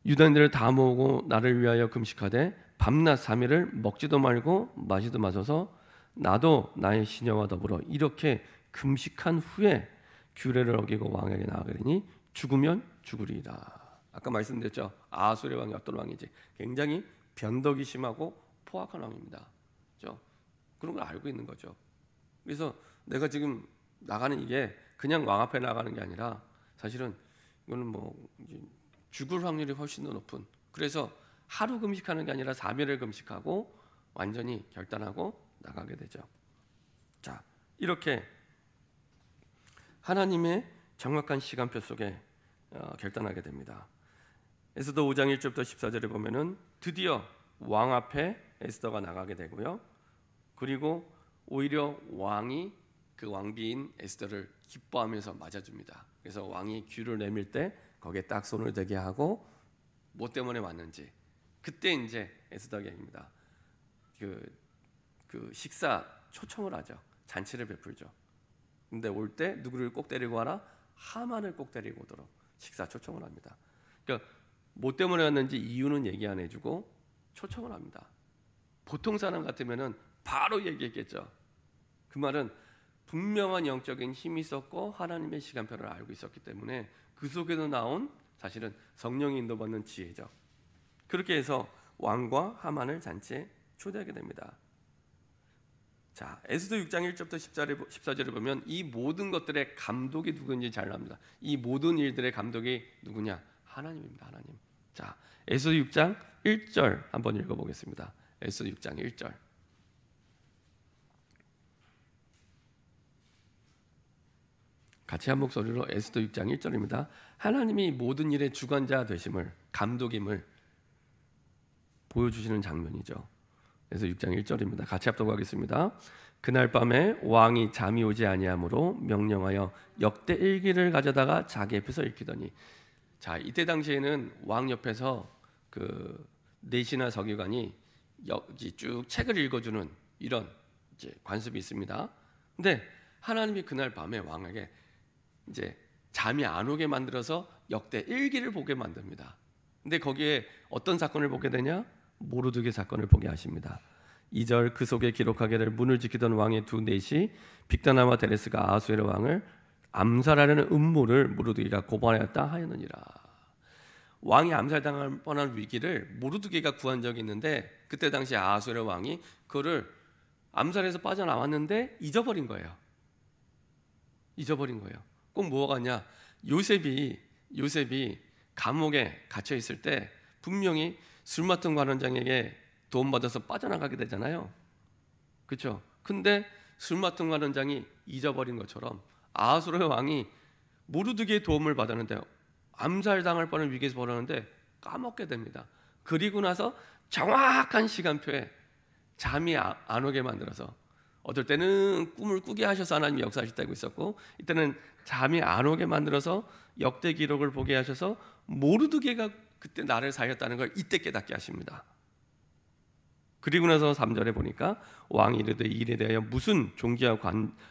유다인들을 다 모으고 나를 위하여 금식하되 밤낮 3일을 먹지도 말고 마시도 마셔서 나도 나의 시녀와 더불어 이렇게 금식한 후에 규례를 어기고 왕에게 나아가리니 죽으면 죽으리이다. 아까 말씀드렸죠. 아하수의 왕이 어떤 왕이지? 굉장히 변덕이 심하고 포악한 왕입니다. 그렇죠? 그런 걸 알고 있는 거죠. 그래서 내가 지금 나가는 이게 그냥 왕 앞에 나가는 게 아니라 사실은 이거는 뭐 죽을 확률이 훨씬 더 높은. 그래서 하루 금식하는 게 아니라 3일을 금식하고 완전히 결단하고 나가게 되죠. 자, 이렇게 하나님의 정확한 시간표 속에 결단하게 됩니다. 에스더 5장 1절부터 14절에 보면은 드디어 왕 앞에 에스더가 나가게 되고요. 그리고 오히려 왕이 그 왕비인 에스더를 기뻐하면서 맞아줍니다. 그래서 왕이 귀를 내밀 때 거기에 딱 손을 대게 하고 뭐 때문에 왔는지 그때 이제 에스더가 얘기합니다. 그 식사 초청을 하죠. 잔치를 베풀죠. 근데 올 때 누구를 꼭 데리고 와라? 하만을 꼭 데리고 오도록 식사 초청을 합니다. 그러니까 뭐 때문에 왔는지 이유는 얘기 안 해주고 초청을 합니다. 보통 사람 같으면은 바로 얘기했겠죠. 그 말은 분명한 영적인 힘이 있었고 하나님의 시간표를 알고 있었기 때문에 그 속에서 나온 사실은 성령이 인도받는 지혜죠. 그렇게 해서 왕과 하만을 잔치에 초대하게 됩니다. 자, 에스더 6장 1절부터 14절을 보면 이 모든 것들의 감독이 누구인지 잘 나옵니다. 이 모든 일들의 감독이 누구냐? 하나님입니다. 하나님. 자, 에스더 6장 1절 한번 읽어보겠습니다. 에스더 6장 1절. 같이 한 목소리로 에스더 6장 1절입니다. 하나님이 모든 일의 주관자 되심을, 감독임을 보여주시는 장면이죠. 그래서 6장 1절입니다. 같이 합독하겠습니다. 그날 밤에 왕이 잠이 오지 아니하므로 명령하여 역대 일기를 가져다가 자기 옆에서 읽히더니. 자, 이때 당시에는 왕 옆에서 그 내시나 서기관이 쭉 책을 읽어주는 이런 이제 관습이 있습니다. 근데 하나님이 그날 밤에 왕에게 이제 잠이 안 오게 만들어서 역대 일기를 보게 만듭니다. 근데 거기에 어떤 사건을 보게 되냐? 모르드게 사건을 보게 하십니다. 2절 그 속에 기록하게 될 문을 지키던 왕의 두 넷이 빅다나와 데레스가 아하수에로 왕을 암살하려는 음모를 모르드게가 고발하였다 하였느니라. 왕이 암살당할 뻔한 위기를 모르드게가 구한 적이 있는데 그때 당시 아하수에로 왕이 그거를 암살해서 빠져나왔는데 잊어버린 거예요. 잊어버린 거예요. 꼭 뭐가 같냐? 요셉이 감옥에 갇혀 있을 때 분명히 술 맡은 관원장에게 도움받아서 빠져나가게 되잖아요. 그렇죠? 근데 술 맡은 관원장이 잊어버린 것처럼 아하수르 왕이 모르드게의 도움을 받았는데 암살당할 뻔한 위기에서 벌었는데 까먹게 됩니다. 그리고 나서 정확한 시간표에 잠이 안 오게 만들어서 어떨 때는 꿈을 꾸게 하셔서 하나님이 역사하실 때고 있었고 이때는 잠이 안 오게 만들어서 역대 기록을 보게 하셔서 모르드게가 그때 나를 살렸다는 걸 이때 깨닫게 하십니다. 그리고 나서 3절에 보니까 왕이 이르되 이 일에 대하여 무슨 종기와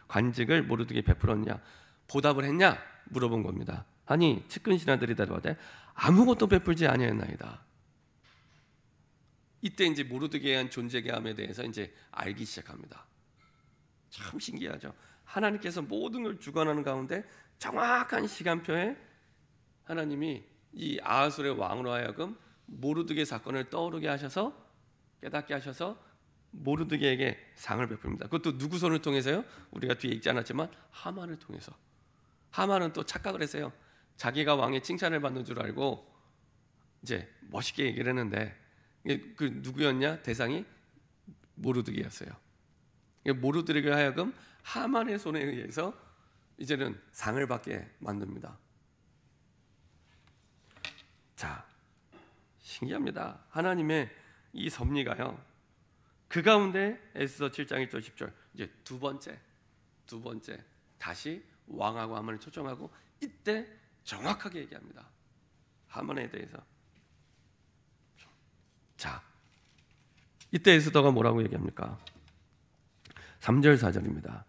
관직을 모르드게 베풀었냐, 보답을 했냐 물어본 겁니다. 아니 측근 신하들이 대답하되 아무것도 베풀지 아니하였나이다. 이때 이제 모르드게에 대한 존재감에 대해서 이제 알기 시작합니다. 참 신기하죠. 하나님께서 모든 걸 주관하는 가운데 정확한 시간표에 하나님이 이 아하술의 왕으로 하여금 모르드게 사건을 떠오르게 하셔서 깨닫게 하셔서 모르드게에게 상을 베풉니다. 그것도 누구 손을 통해서요? 우리가 뒤에 읽지 않았지만 하만을 통해서. 하만은 또 착각을 했어요. 자기가 왕의 칭찬을 받는 줄 알고 이제 멋있게 얘기를 했는데 그 누구였냐? 대상이 모르드게였어요. 모르드게를 하여금 하만의 손에 의해서 이제는 상을 받게 만듭니다. 자, 신기합니다. 하나님의 이 섭리가요. 그 가운데 에스더 7장 1절 10절 이제 두 번째 다시 왕하고 하만을 초청하고 이때 정확하게 얘기합니다. 하만에 대해서. 자, 이때 에스더가 뭐라고 얘기합니까? 3절 4절입니다.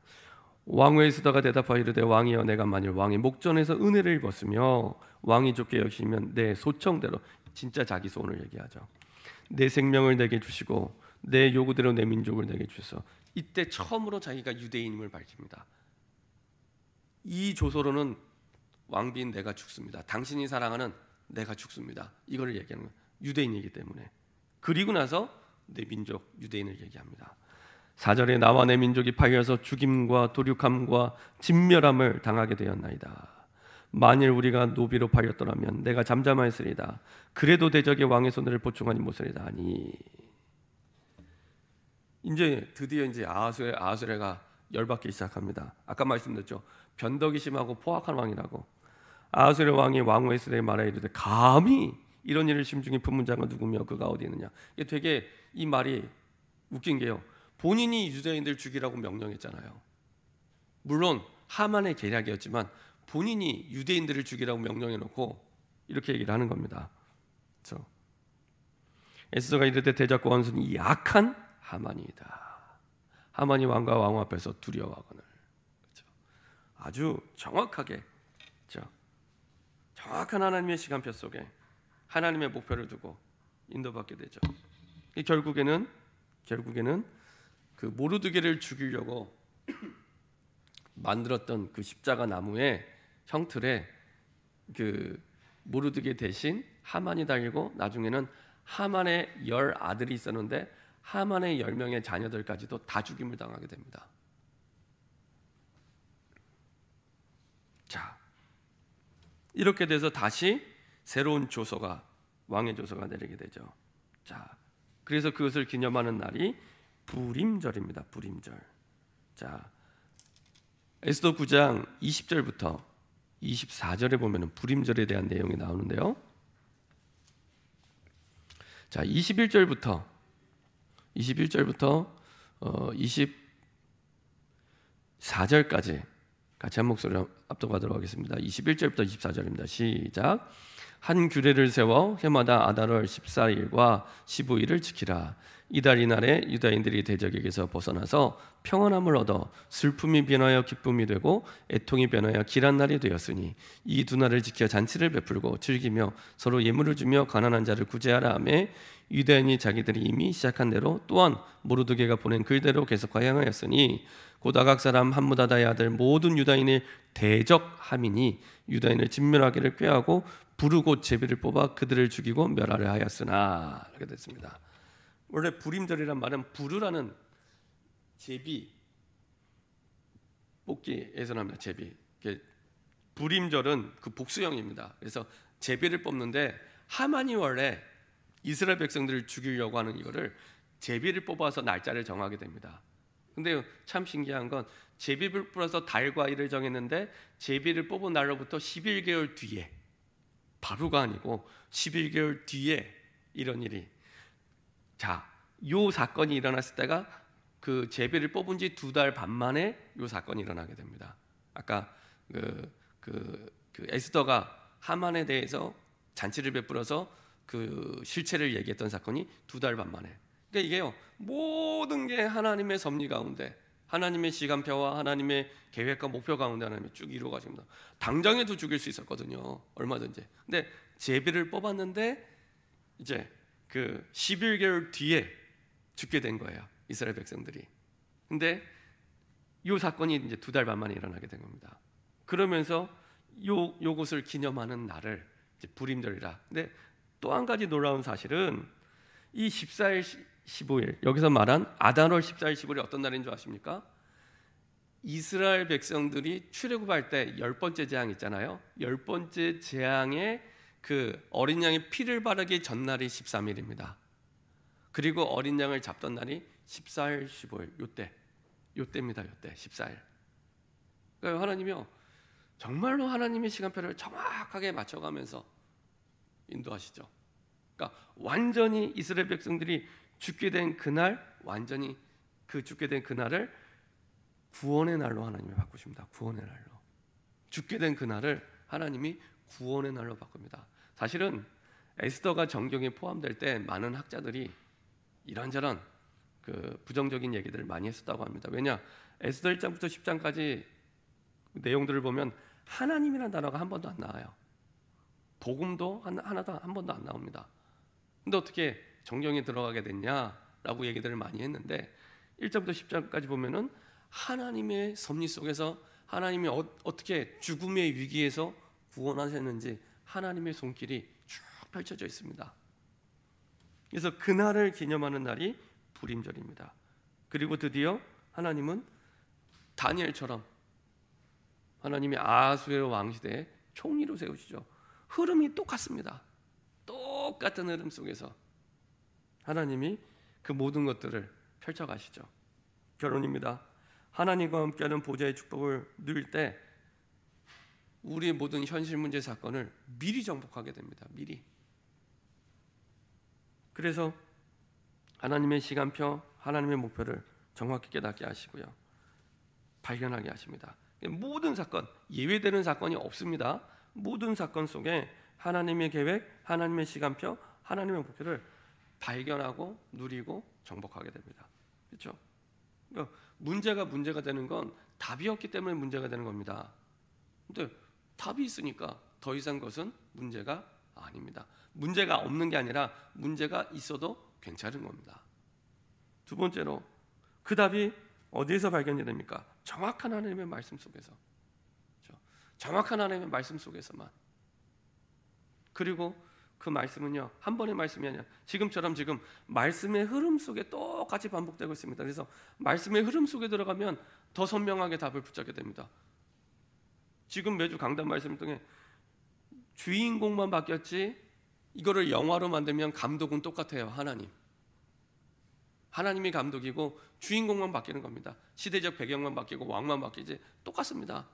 왕후 에스더가 대답하여 이르되 왕이여 내가 만일 왕의 목전에서 은혜를 입었으며 왕이 좋게 여기시면 내 소청대로, 진짜 자기 소원을 얘기하죠. 내 생명을 내게 주시고 내 요구대로 내 민족을 내게 주셔서, 이때 처음으로 자기가 유대인임을 밝힙니다. 이 조서로는 왕비인 내가 죽습니다. 당신이 사랑하는 내가 죽습니다. 이거를 얘기하는 거예요. 유대인이기 때문에. 그리고 나서 내 민족 유대인을 얘기합니다. 4절에 나와 내 민족이 파괴해서 죽임과 도륙함과 진멸함을 당하게 되었나이다. 만일 우리가 노비로 팔렸더라면 내가 잠잠하였으리다. 그래도 대적의 왕의 손을 보충하니 못하리다 하니. 이제 드디어 이제 아하수에가 열받기 시작합니다. 아까 말씀드렸죠. 변덕이 심하고 포악한 왕이라고. 아하수의 왕이 왕후 에스더에게 말하여 이르되 감히 이런 일을 심중히 품은 자가 누구며 그가 어디 있느냐. 이게 되게 이 말이 웃긴 게요. 본인이 유대인들 죽이라고 명령했잖아요. 물론 하만의 계략이었지만 본인이 유대인들을 죽이라고 명령해놓고 이렇게 얘기를 하는 겁니다. 그렇죠? 에스더가 이르되 대적과 원수는 이 악한 하만이다. 하만이 왕과 왕후 앞에서 두려워하거늘. 그렇죠? 아주 정확하게, 그렇죠? 정확한 하나님의 시간표 속에 하나님의 목표를 두고 인도받게 되죠. 결국에는 그 모르드게를 죽이려고 만들었던 그 십자가 나무의 형틀에 그 모르드게 대신 하만이 달리고, 나중에는 하만의 10 아들이 있었는데 하만의 10명의 자녀들까지도 다 죽임을 당하게 됩니다. 자, 이렇게 돼서 다시 새로운 조서가, 왕의 조서가 내리게 되죠. 자, 그래서 그것을 기념하는 날이 부림절입니다. 부림절. 자, 에스더 9장 20절부터 24절에 보면 부림절에 대한 내용이 나오는데요. 자, 21절부터 24절까지 같이 한 목소리로 압도하도록 하겠습니다. 21절부터 24절입니다. 시작. 한 규례를 세워 해마다 아달월 14일과 15일을 지키라. 이달 이날에 유다인들이 대적에게서 벗어나서 평안함을 얻어 슬픔이 변하여 기쁨이 되고 애통이 변하여 길한 날이 되었으니 이 두 날을 지켜 잔치를 베풀고 즐기며 서로 예물을 주며 가난한 자를 구제하라 하며 유다인이 자기들이 이미 시작한 대로 또한 모르드게가 보낸 글대로 계속하여 행하였으니 곧 아각 사람 함무다다의 아들 모든 유다인을 대적함이니 유다인을 진멸하기를 꾀하고 부르 곧 제비를 뽑아 그들을 죽이고 멸하려 하였으나. 이렇게 됐습니다. 원래 부림절이란 말은 부르라는 제비 뽑기에서 납니다. 제비. 부림절은 그 복수형입니다. 그래서 제비를 뽑는데 하만이 원래 이스라엘 백성들을 죽이려고 하는 이거를 제비를 뽑아서 날짜를 정하게 됩니다. 근데 참 신기한 건 제비를 뽑아서 달과 일을 정했는데 제비를 뽑은 날로부터 11개월 뒤에, 바로가 아니고 11개월 뒤에 이런 일이, 자, 요 사건이 일어났을 때가 그 제비를 뽑은 지 2달 반 만에 요 사건이 일어나게 됩니다. 아까 그 에스더가 하만에 대해서 잔치를 베풀어서 그 실체를 얘기했던 사건이 2달 반 만에. 그러니까 이게요, 모든 게 하나님의 섭리 가운데, 하나님의 시간표와 하나님의 계획과 목표 가운데 하나님이 쭉 이루어가십니다. 당장에도 죽일 수 있었거든요, 얼마든지. 근데 제비를 뽑았는데 이제 그 11개월 뒤에 죽게 된 거예요, 이스라엘 백성들이. 근데 이 사건이 이제 2달 반 만에 일어나게 된 겁니다. 그러면서 요것을 기념하는 날을 이제 불임절이라. 근데 또 한 가지 놀라운 사실은 이 14일 15일, 여기서 말한 아달월 14일 15일이 어떤 날인 줄 아십니까? 이스라엘 백성들이 출애굽할 때 10번째 재앙 있잖아요. 10번째 재앙에 그 어린 양의 피를 바르기 전날이 13일입니다. 그리고 어린 양을 잡던 날이 14일 15일, 요때입니다. 요때 14일. 그러니까 하나님이요, 정말로 하나님의 시간표를 정확하게 맞춰가면서 인도하시죠. 그러니까 완전히 이스라엘 백성들이 죽게 된 그날, 완전히 그 죽게 된 그날을 구원의 날로 하나님이 바꾸십니다. 구원의 날로. 죽게 된 그날을 하나님이 구원의 날로 바꿉니다. 사실은 에스더가 정경에 포함될 때 많은 학자들이 이런저런 그 부정적인 얘기들을 많이 했었다고 합니다. 왜냐? 에스더 1장부터 10장까지 내용들을 보면 하나님이라는 단어가 한 번도 안 나와요. 복음도 하나도 한 번도 안 나옵니다. 근데 어떻게 정경에 들어가게 됐냐라고 얘기들을 많이 했는데 1장부터 10장까지 보면은 하나님의 섭리 속에서 하나님이 어떻게 죽음의 위기에서 구원하셨는지 하나님의 손길이 쭉 펼쳐져 있습니다. 그래서 그날을 기념하는 날이 불임절입니다. 그리고 드디어 하나님은 다니엘처럼 하나님이 아수에로 왕시대에 총리로 세우시죠. 흐름이 똑같습니다. 똑같은 흐름 속에서 하나님이 그 모든 것들을 펼쳐가시죠. 결론입니다. 하나님과 함께하는 보좌의 축복을 누릴 때 우리의 모든 현실 문제 사건을 미리 정복하게 됩니다. 미리. 그래서 하나님의 시간표, 하나님의 목표를 정확히 깨닫게 하시고요, 발견하게 하십니다. 모든 사건, 예외되는 사건이 없습니다. 모든 사건 속에 하나님의 계획, 하나님의 시간표, 하나님의 목표를 발견하고 누리고 정복하게 됩니다. 그렇죠? 그러니까 문제가 되는 건 답이 없기 때문에 문제가 되는 겁니다. 근데 답이 있으니까 더 이상 것은 문제가 아닙니다. 문제가 없는 게 아니라 문제가 있어도 괜찮은 겁니다. 두 번째로 그 답이 어디에서 발견이 됩니까? 정확한 하나님의 말씀 속에서. 그렇죠? 정확한 하나님의 말씀 속에서만. 그리고 그 말씀은요, 한 번의 말씀이 아니라 지금처럼 지금 말씀의 흐름 속에 똑같이 반복되고 있습니다. 그래서 말씀의 흐름 속에 들어가면 더 선명하게 답을 붙잡게 됩니다. 지금 매주 강단 말씀을 통해 주인공만 바뀌었지 이거를 영화로 만들면 감독은 똑같아요. 하나님이 감독이고 주인공만 바뀌는 겁니다. 시대적 배경만 바뀌고 왕만 바뀌지 똑같습니다.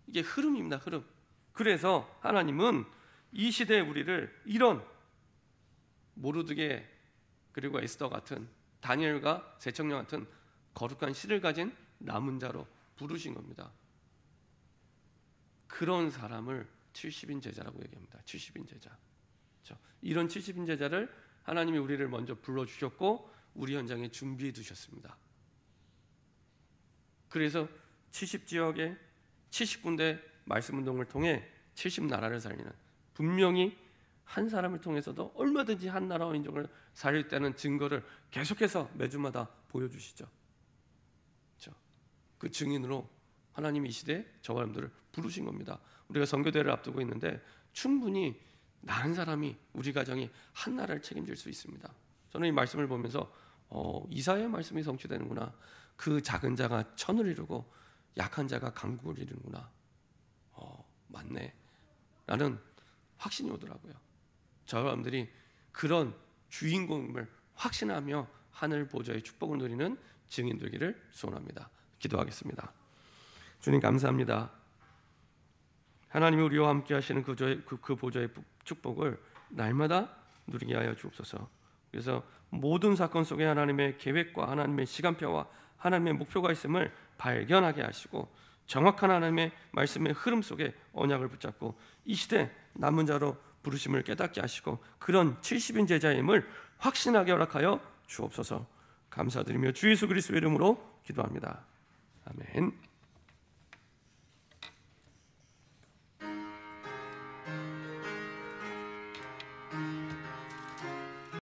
이게 흐름입니다. 흐름. 그래서 하나님은 이 시대의 우리를 이런 모르드게 그리고 에스더 같은, 다니엘과 세청령 같은 거룩한 씨를 가진 남은 자로 부르신 겁니다. 그런 사람을 70인 제자라고 얘기합니다. 70인 제자. 그렇죠? 이런 70인 제자를 하나님이 우리를 먼저 불러주셨고 우리 현장에 준비해 두셨습니다. 그래서 70지역에 70군데 말씀운동을 통해 70나라를 살리는, 분명히 한 사람을 통해서도 얼마든지 한 나라와 민족을 살릴 때는 증거를 계속해서 매주마다 보여주시죠. 그렇죠? 그 증인으로 하나님이 이 시대에 저와 여러분들을 부르신 겁니다. 우리가 선교대회를 앞두고 있는데 충분히 나 한 사람이, 우리 가정이 한 나라를 책임질 수 있습니다. 저는 이 말씀을 보면서 이사야의 말씀이 성취되는구나. 그 작은 자가 천을 이루고 약한 자가 강국을 이루는구나. 맞네 라는 확신이 오더라고요. 저 여러분들이 그런 주인공을 확신하며 하늘 보좌의 축복을 누리는 증인 되기를 소원합니다. 기도하겠습니다. 주님 감사합니다. 하나님이 우리와 함께 하시는 그 보좌의 축복을 날마다 누리게 하여 주옵소서. 그래서 모든 사건 속에 하나님의 계획과 하나님의 시간표와 하나님의 목표가 있음을 발견하게 하시고 정확한 하나님의 말씀의 흐름 속에 언약을 붙잡고 이 시대 남은 자로 부르심을 깨닫게 하시고 그런 70인 제자임을 확신하게 허락하여 주옵소서. 감사드리며 주 예수 그리스도의 이름으로 기도합니다. 아멘.